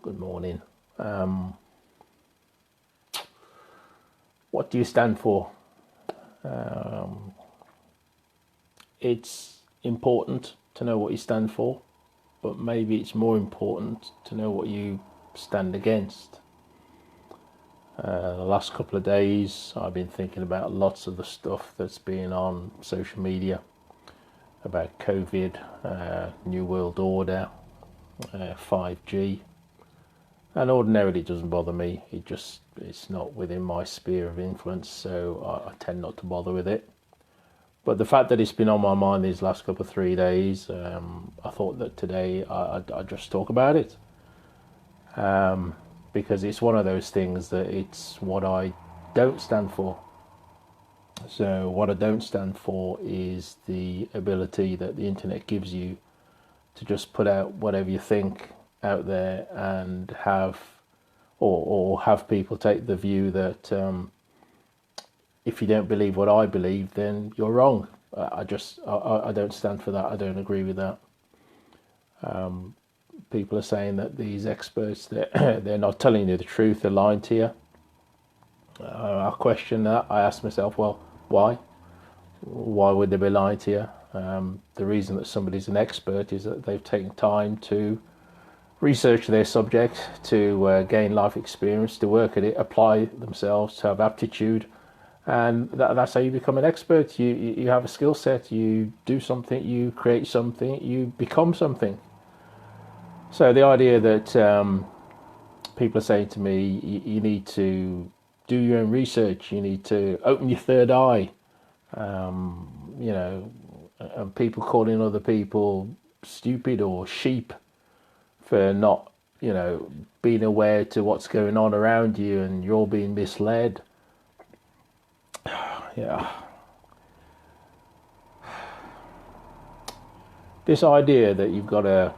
Good morning. What do you stand for? It's important to know what you stand for, but maybe it's more important to know what you stand against. The last couple of days, I've been thinking about lots of the stuff that's been on social media about COVID, New World Order, 5G. And ordinarily it doesn't bother me. It's not within my sphere of influence, so I tend not to bother with it. But the fact that it's been on my mind these last couple of 3 days, I thought that today I'd just talk about it. Because it's one of those things that it's what I don't stand for. So what I don't stand for is the ability that the internet gives you to just put out whatever you think out there and have people take the view that if you don't believe what I believe, then you're wrong. I don't stand for that. I don't agree with that. People are saying that these experts, they're not telling you the truth, they're lying to you. I question that. I ask myself, well, why? Why would they be lying to you? The reason that somebody's an expert is that they've taken time to research their subject, to gain life experience, to work at it, apply themselves, to have aptitude. And that's how you become an expert. You have a skill set, you do something, you create something, you become something. So the idea that people are saying to me, you need to do your own research, you need to open your third eye, and people calling other people stupid or sheep for not, being aware to what's going on around you and you're being misled. Yeah. This idea that you've got to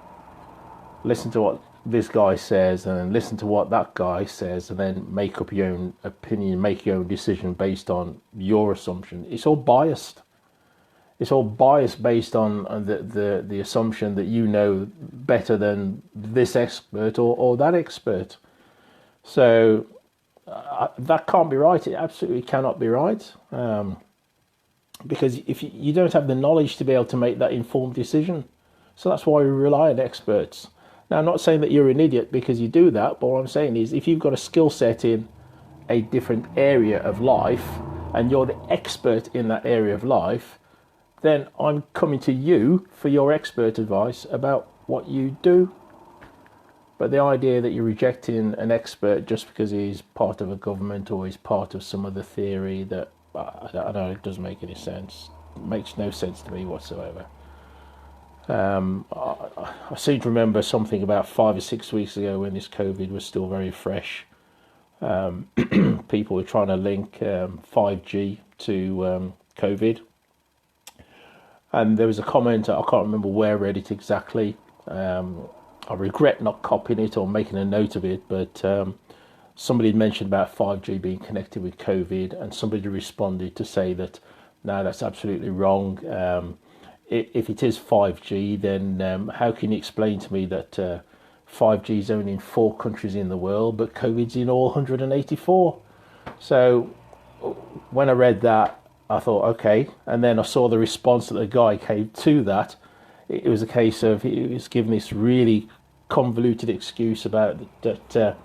listen to what this guy says and then listen to what that guy says and then make up your own opinion, make your own decision based on your assumption. It's all biased. It's all biased based on the assumption that you know better than this expert or that expert. So that can't be right. It absolutely cannot be right. Because if you don't have the knowledge to be able to make that informed decision. So that's why we rely on experts. Now, I'm not saying that you're an idiot because you do that, but what I'm saying is if you've got a skill set in a different area of life and you're the expert in that area of life, then I'm coming to you for your expert advice about what you do. But the idea that you're rejecting an expert just because he's part of a government or he's part of some other theory that, I don't know, it doesn't make any sense. It makes no sense to me whatsoever. I seem to remember something about 5 or 6 weeks ago when this COVID was still very fresh. People were trying to link 5G to COVID. And there was a comment, I can't remember where I read it exactly. I regret not copying it or making a note of it, but somebody had mentioned about 5G being connected with COVID, and somebody responded to say that, no, that's absolutely wrong. If it is 5G, then how can you explain to me that 5G is only in 4 countries in the world, but COVID's in all 184? So when I read that, I thought, okay. And then I saw the response that the guy gave to that. It was a case of, he was giving this really convoluted excuse about that.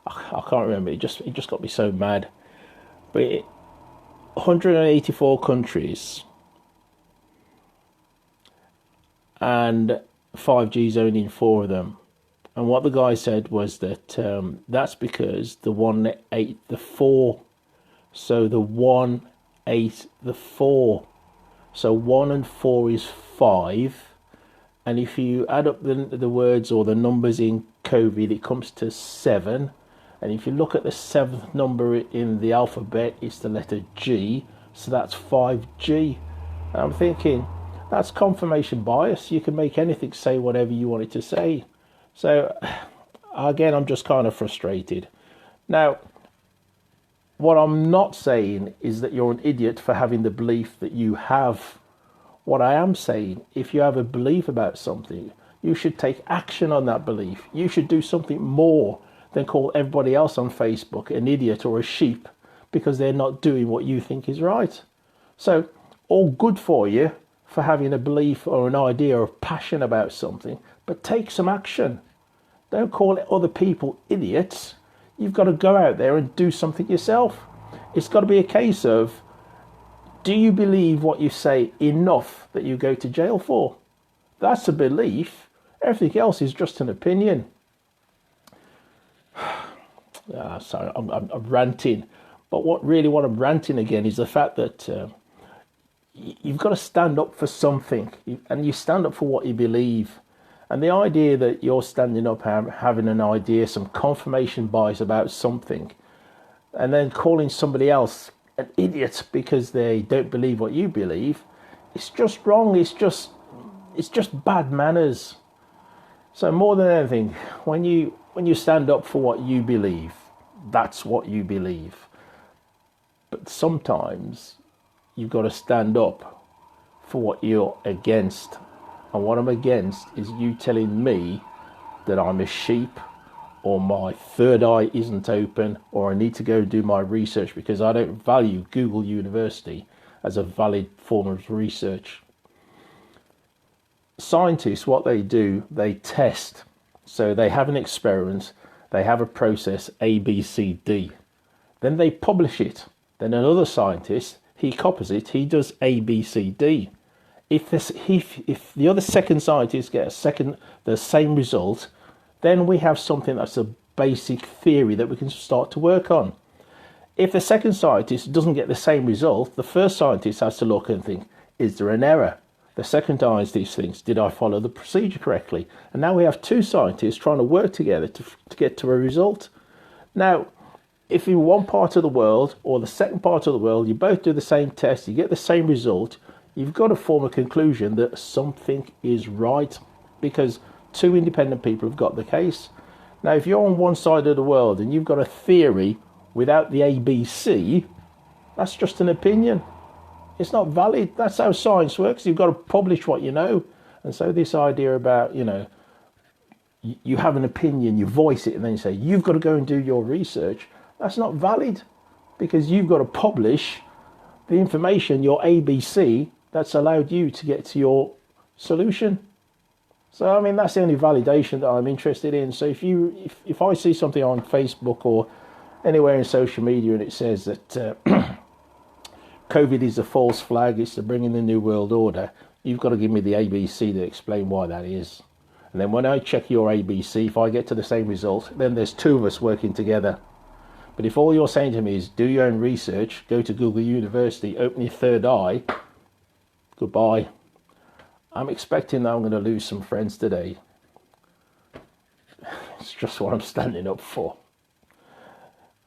I can't remember. It just got me so mad. But 184 countries and 5G is only in 4 of them. And what the guy said was that that's because the 1 ate the 4. So the 1 ate the 4. So 1 and 4 is 5. And if you add up the words or the numbers in COVID, it comes to 7. And if you look at the 7th number in the alphabet, it's the letter G. So that's 5G. And I'm thinking, that's confirmation bias. You can make anything say whatever you want it to say. So, again, I'm just kind of frustrated. Now, what I'm not saying is that you're an idiot for having the belief that you have What I am saying, if you have a belief about something, you should take action on that belief. You should do something more than call everybody else on Facebook an idiot or a sheep because they're not doing what you think is right. So, all good for you for having a belief or an idea or passion about something, but take some action. Don't call other people idiots. You've got to go out there and do something yourself. It's got to be a case of, do you believe what you say enough that you go to jail for? That's a belief. Everything else is just an opinion. Sorry, I'm ranting. But what I'm ranting again is the fact that you've got to stand up for something. And you stand up for what you believe. And the idea that you're standing up having an idea, some confirmation bias about something, and then calling somebody else an idiot because they don't believe what you believe, it's just wrong. It's just bad manners. So more than anything, when you stand up for what you believe, that's what you believe. But sometimes you've got to stand up for what you're against. And what I'm against is you telling me that I'm a sheep, or my third eye isn't open, or I need to go do my research because I don't value Google University as a valid form of research. Scientists, what they do, they test. So they have an experiment, they have a process A, B, C, D. Then they publish it. Then another scientist, he copies it, he does A, B, C, D. If the other second scientist gets the same result, then we have something that's a basic theory that we can start to work on. If the second scientist doesn't get the same result, the first scientist has to look and think, is there an error? The second scientist thinks, did I follow the procedure correctly? And now we have two scientists trying to work together to get to a result. Now, if in one part of the world or the second part of the world, you both do the same test, you get the same result, you've got to form a conclusion that something is right because two independent people have got the case. Now, if you're on one side of the world and you've got a theory without the ABC, that's just an opinion. It's not valid. That's how science works. You've got to publish what you know. And so this idea about, you have an opinion, you voice it, and then you say, you've got to go and do your research. That's not valid because you've got to publish the information, your ABC, that's allowed you to get to your solution. So, I mean, that's the only validation that I'm interested in. So if I see something on Facebook or anywhere in social media and it says that COVID is a false flag, it's to bring in the New World Order, you've got to give me the ABC to explain why that is. And then when I check your ABC, if I get to the same result, then there's two of us working together. But if all you're saying to me is do your own research, go to Google University, open your third eye, goodbye. I'm expecting that I'm going to lose some friends today. It's just what I'm standing up for.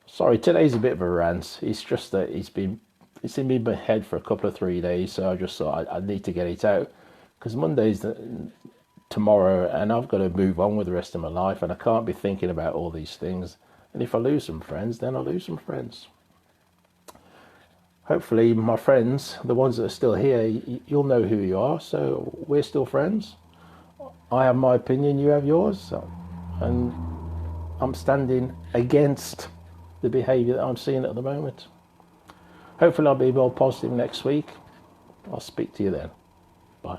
Sorry, today's a bit of a rant. It's just that it's in my head for a couple of 3 days, so I just thought I need to get it out. Because Monday's tomorrow, and I've got to move on with the rest of my life, and I can't be thinking about all these things. And if I lose some friends, then I lose some friends. Hopefully my friends, the ones that are still here, you'll know who you are, so we're still friends. I have my opinion, you have yours, and I'm standing against the behaviour that I'm seeing at the moment. Hopefully I'll be more positive next week. I'll speak to you then. Bye.